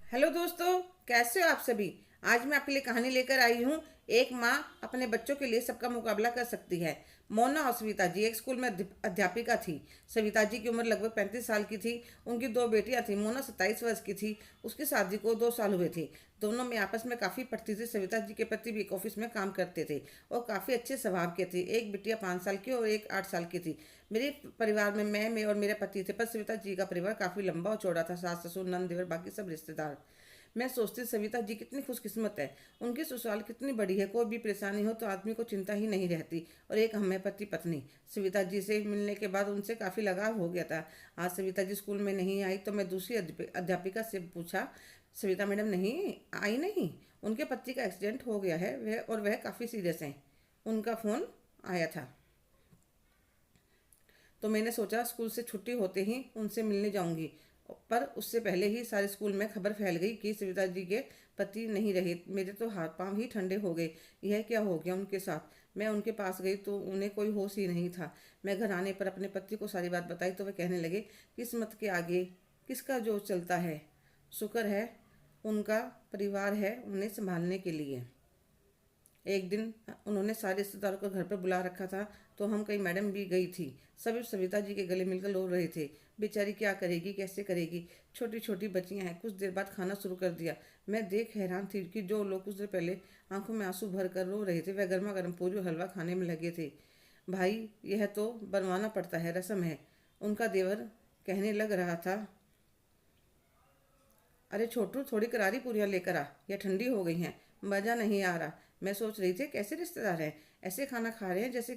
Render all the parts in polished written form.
Hello दोस्तों, कैसे हो आप सभी। आज मैं आपके लिए कहानी लेकर आई हूँ। एक माँ अपने बच्चों के लिए सबका मुकाबला कर सकती है। मोना और सविता जी एक स्कूल में अध्यापिका थी। सविता जी की उम्र लगभग 35 साल की थी। उनकी दो बेटियां थी। मोना 27 वर्ष की थी। उसकी शादी को 2 साल हुए थे। दोनों में आपस में काफ़ी पटती थी। सविता जी के पति भी एक ऑफिस में काम करते थे और काफ़ी अच्छे स्वभाव के थे। एक बिटिया 5 साल की और एक 8 साल की थी। मेरे परिवार में मैं और मेरे पति थे, पर सविता जी का परिवार काफ़ी लंबा और चौड़ा था। सास ससुर नंद देवर बाकी सब रिश्तेदार। मैं सोचती सविता जी कितनी खुशकिस्मत है। उनकी ससुराल कितनी बड़ी है। कोई भी परेशानी हो तो आदमी को चिंता ही नहीं रहती। और एक हमें पति पत्नी। सविता जी से मिलने के बाद उनसे काफ़ी लगाव हो गया था। आज सविता जी स्कूल में नहीं आई तो मैं दूसरी अध्यापिका से पूछा, सविता मैडम नहीं आई नहीं। उनके पति का एक्सीडेंट हो गया है वह काफ़ी सीरियस हैं। उनका फ़ोन आया था तो मैंने सोचा स्कूल से छुट्टी होते ही उनसे मिलने जाऊंगी। पर उससे पहले ही सारे स्कूल में खबर फैल गई कि सविता जी के पति नहीं रहे। मेरे तो हाथ पांव ही ठंडे हो गए। यह क्या हो गया उनके साथ। मैं उनके पास गई तो उन्हें कोई होश ही नहीं था। मैं घर आने पर अपने पति को सारी बात बताई तो वे कहने लगे, किस्मत के आगे किसका जो चलता है। शुक्र है उनका परिवार है उन्हें संभालने के लिए। एक दिन उन्होंने सारे रिश्तेदारों को घर पर बुला रखा था तो हम कई मैडम भी गई थी। सभी सविता जी के गले मिलकर रो रहे थे। बेचारी क्या करेगी, कैसे करेगी। छोटी छोटी बच्चियां हैं। कुछ देर बाद खाना शुरू कर दिया। मैं देख हैरान थी कि जो लोग कुछ देर पहले आंखों में आंसू भर कर रो रहे थे वह गर्मा गर्म पूरी और हलवा खाने में लगे थे। भाई यह तो बनवाना पड़ता है, रस्म है। उनका देवर कहने लग रहा था, अरे छोटू थोड़ी करारी पूरियां लेकर आ, या ठंडी हो गई हैं। मज़ा नहीं आ रहा। मैं सोच रही थी कैसे रिश्तेदार हैं। ऐसे खाना खा रहे हैं जैसे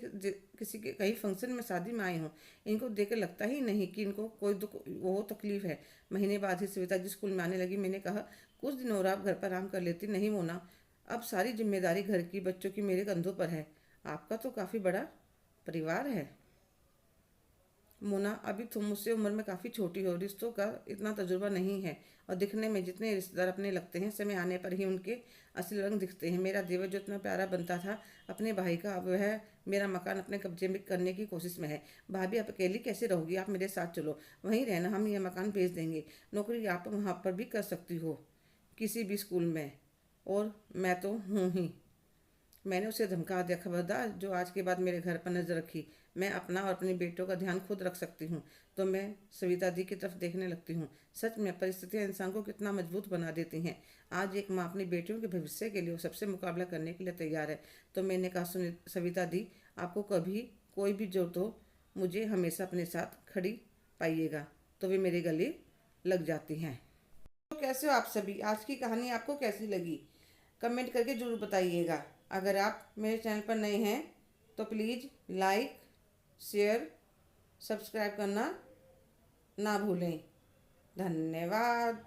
किसी के कहीं फंक्शन में शादी में आए हों। इनको देख कर लगता ही नहीं कि इनको कोई दुख वो तकलीफ है। महीने बाद ही सविता जी स्कूल में आने लगी। मैंने कहा, कुछ दिन और आप घर पर आराम कर लेती। नहीं मोना, अब सारी जिम्मेदारी घर की बच्चों की मेरे कंधों पर है। आपका तो काफ़ी बड़ा परिवार है मोना। अभी तुम मुझसे उम्र में काफ़ी छोटी हो, रिश्तों का इतना तजुर्बा नहीं है। और दिखने में जितने रिश्तेदार अपने लगते हैं, समय आने पर ही उनके असली रंग दिखते हैं। मेरा देवर जो इतना प्यारा बनता था अपने भाई का, अब वह मेरा मकान अपने कब्जे में करने की कोशिश में है। भाभी आप अकेली कैसे रहोगी, आप मेरे साथ चलो, वहीं रहना, हम यह मकान बेच देंगे। नौकरी आप वहाँ पर भी कर सकती हो, किसी भी स्कूल में। और मैं तो हूँ ही। मैंने उसे धमका दिया, खबरदार जो आज के बाद मेरे घर पर नजर रखी। मैं अपना और अपने बेटों का ध्यान खुद रख सकती हूँ। तो मैं सविता दी की तरफ देखने लगती हूँ। सच में परिस्थितियाँ इंसान को कितना मजबूत बना देती हैं। आज एक माँ अपनी बेटियों के भविष्य के लिए सबसे मुकाबला करने के लिए तैयार है। तो मैंने कहा, सुनी सविता दी, आपको कभी कोई भी जरूरत हो मुझे हमेशा अपने साथ खड़ी पाइएगा। तो वे मेरे गले लग जाती हैं। तो कैसे हो आप सभी। आज की कहानी आपको कैसी लगी कमेंट करके ज़रूर बताइएगा। अगर आप मेरे चैनल पर नए हैं तो प्लीज़ लाइक, शेयर, सब्सक्राइब करना ना भूलें। धन्यवाद।